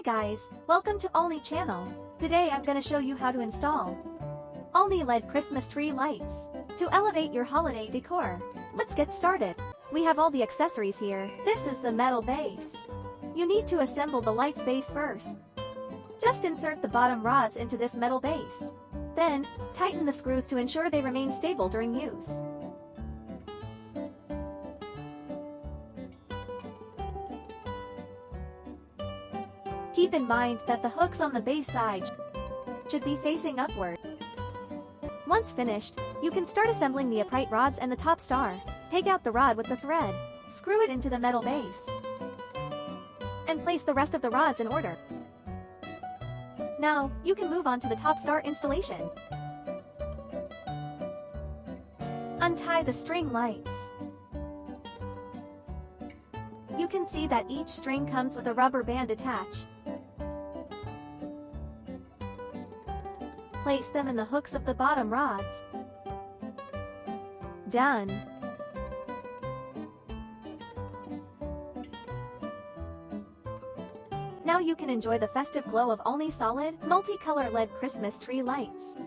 guys, welcome to Ollny channel. Today I'm gonna show you how to install Ollny LED Christmas tree lights to elevate your holiday decor. Let's get started. We have all the accessories here. This is the metal base. You need to assemble the light's base first. Just insert the bottom rods into this metal base. Then, tighten the screws to ensure they remain stable during use. Keep in mind that the hooks on the base side should be facing upward. Once finished, you can start assembling the upright rods and the top star. Take out the rod with the thread, screw it into the metal base, and place the rest of the rods in order. Now, you can move on to the top star installation. Untie the string lights. You can see that each string comes with a rubber band attached. Place them in the hooks of the bottom rods. Done. Now you can enjoy the festive glow of Ollny solid, multicolor LED Christmas tree lights.